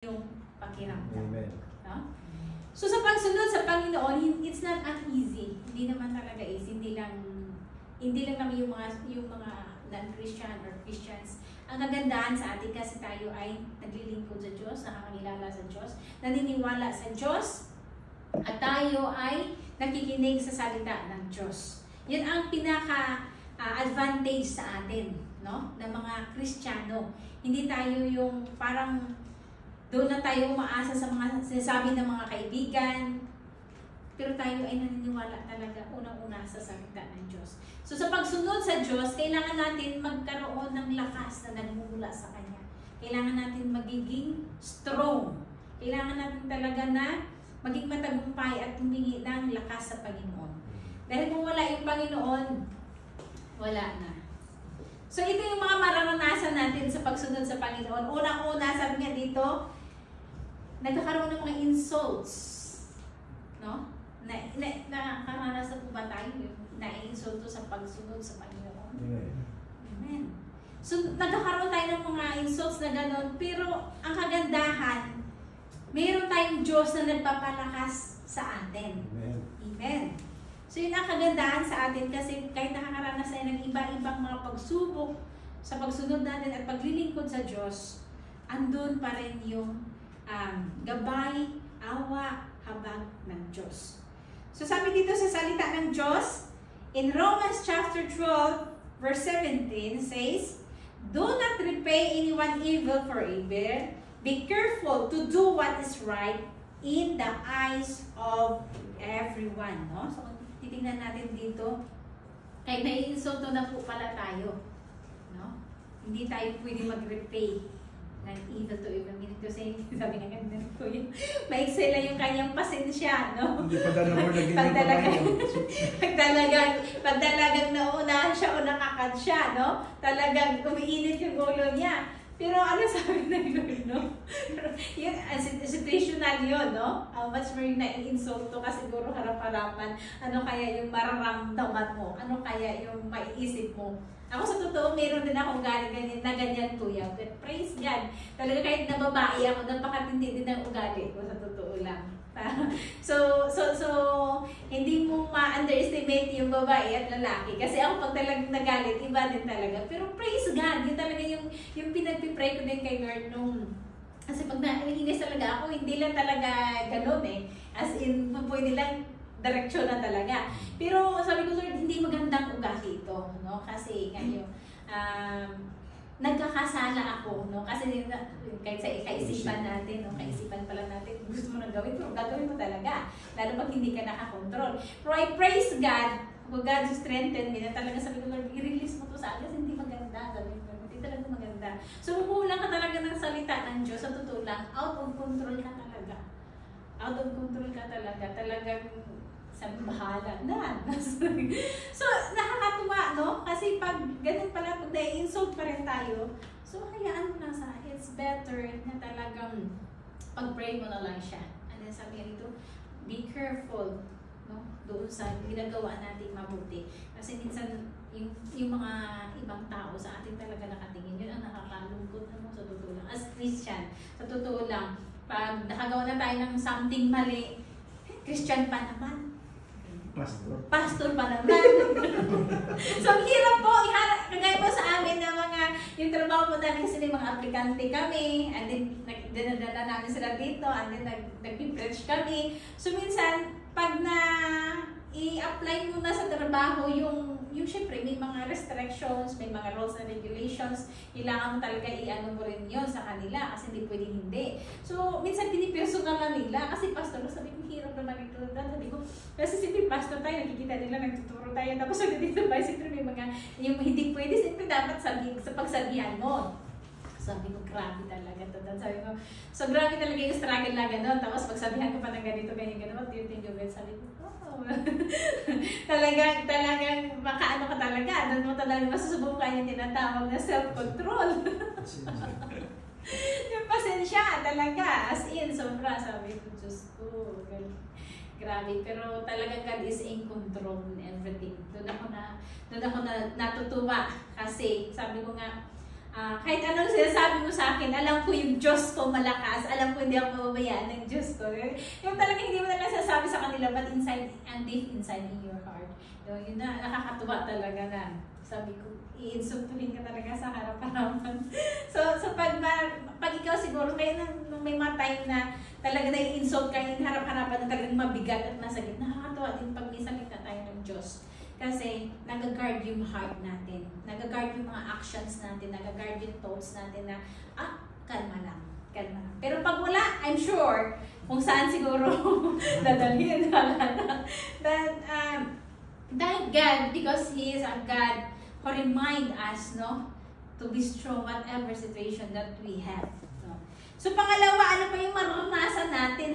yung pakiramdam. Amen. No? So sa pagsunod sa Panginoon, it's not uneasy. Hindi naman talaga easy. Hindi lang naman yung mga non-Christian or Christians. Ang kagandahan sa atin kasi tayo ay naglilingkod sa Diyos, nakakilala sa Diyos, naniniwala sa Diyos, at tayo ay nakikinig sa salita ng Diyos. Yun ang pinaka-advantage sa atin, no? Ng mga Kristiyano. Hindi tayo yung parang doon na tayo umaasa sa mga sinasabi ng mga kaibigan, pero tayo ay naniniwala talaga unang-una sa salita ng Diyos. So sa pagsunod sa Diyos, kailangan natin magkaroon ng lakas na nagmumula sa Kanya. Kailangan natin magiging strong. Kailangan natin talaga na maging matagumpay at humingi ng lakas sa Panginoon. Dahil kung wala yung Panginoon, wala na. So ito yung mga mararanasan natin sa pagsunod sa Panginoon. Unang-una, sabi nga dito, nagkakaroon ng mga insults. No? Nakakaranas na po ba tayo na-insulto sa pagsunod sa Panginoon? Amen. So nagkakaroon tayo ng mga insults na gano'n, pero ang kagandahan, mayroon tayong Diyos na nagpapalakas sa atin. Amen. Amen. So yun ang kagandahan sa atin kasi kahit nakakaranas tayo ng iba-ibang mga pagsubok sa pagsunod natin at paglilingkod sa Diyos, andun pa rin yung gabay, awa, habag ng Diyos. So sabi dito sa salita ng Diyos, in Romans chapter 12, verse 17 says, do not repay anyone evil for evil. Be careful to do what is right in the eyes of everyone. No? So titingnan natin dito, kahit nai-insulto na po pala tayo. No? Hindi tayo pwede mag-repay ng evil to evil. Meaning to say, sabi nga ganun ko yun, maikse lang yung kanyang pasensya, no? Hindi pa naman pag talagang naunahan siya o nakakad siya, no? Talagang umiinit yung ulo niya. Pero ano sabi ng Lord, no? Yun, situational yun, no? Much more yung nai-insulto ka siguro harap-harapan. Ano kaya yung mararamdaman mo? Ano kaya yung maiisip mo? Ako sa totoo, meron din akong ganyan na ganyan kuya. But praise God. Talaga kahit na babae ako, napakatindi din ng ugali ko sa totoo lang. So, hindi mo ma-underestimate yung babae at lalaki. Kasi ako pag talagang nagalit, iba din talaga. Pero praise God, yun talaga yung pinagpipray ko din kay Lord nung kasi pag naiinis talaga ako, hindi lang talaga ganun eh. As in, pwede lang direksyon na talaga. Pero sabi ko, Lord, hindi magandang ugali ito, no? Kasi ngayon, nagkakasala ako, no? Kasi kahit sa kaisipan natin, no? Kaisipan pala natin, gusto mo nang gawin, pero gagawin mo talaga. Lalo pag hindi ka nakakontrol. Pero I praise God, for God to strengthen me, na talaga sabi ko, Lord, i-release mo to sa akin, hindi maganda. Sabi ko, hindi talaga maganda. So, kukulang ka talaga ng salita ng Diyos, sa totoo lang, out of control ka talaga. Out of control ka talaga. Talagang sabi, bahala na. So, nakakatuwa, no? Kasi pag ganun pala, pag na-insult pa rin tayo, so, hayaan mo na sa, it's better na talagang pag-pray mo na lang siya. And then sabi nito, be careful, no? Doon sa ginagawa natin mabuti. Kasi minsan, yung mga ibang tao sa atin talaga nakatingin, yun ang nakakalungkot na mo sa totoo lang. As Christian, sa totoo lang, pag nakagawa na tayo ng something mali, Christian pa naman. Pastor pa naman. So, ang hirap po, kagaya po sa amin na yung trabaho po namin kasi may mga aplikante kami, and then dinadala namin sila dito, and then nag-preach kami. So, minsan, pag i-apply mo na sa trabaho, yung syempre, may mga restrictions, may mga rules and regulations, kailangan mo talaga i-ano mo rin yun sa kanila kasi hindi pwedeng hindi. So, minsan pinipersonan na nila kasi pastor, sabi ko, hirap naman ito. Sabi ko, kasi siyempre pastor tayo, nakikita nila, nagtuturo tayo. Tapos sabi dito ba, siyempre may mga, yung hindi pwede, siyempre dapat sa pagsabihan mo. Sabi ko, grabe talaga ito. Sabi ko, so grabe talaga yung struggle na gano'n. Tapos pagsabihan ko pa ng ganito, ganyan, what do you think of it? Sabi ko, talagang makaano ka talaga. Doon mo talaga masusubukan yung tinatawag na self-control. Yung pasensya talaga. As in, sobra. Sabi ko, Diyos ko. Grabe. Pero talagang God is in control in everything. Doon ako natutuwa. Kasi sabi ko nga, Kahit anong sinasabi mo sa akin, alam ko yung Diyos ko malakas, alam ko hindi ako mababayaan ng Diyos ko. Yung talagang hindi mo na lang sasabi sa kanila, but inside, and deep inside in your heart. Yun na, nakakatuwa talaga na. Sabi ko, i-insultuhin ka talaga sa harap-harapan. so pag ikaw siguro, kaya nung may mga time na talaga na-i-insult ka, yung harap-harapan na talagang mabigat at nasa gitna, nakakatuwa din pag may salita tayo ng Diyos. Kasi nag-guard yung heart natin, nag-guard yung mga actions natin, nag-guard yung thoughts natin na, kalma lang, kalma lang. Pero pag wala, I'm sure, kung saan siguro dadalhin na lang. But, thank God, because He is a God who remind us, no, to be strong whatever situation that we have. No? So, pangalawa, ano pa yung maranasan natin?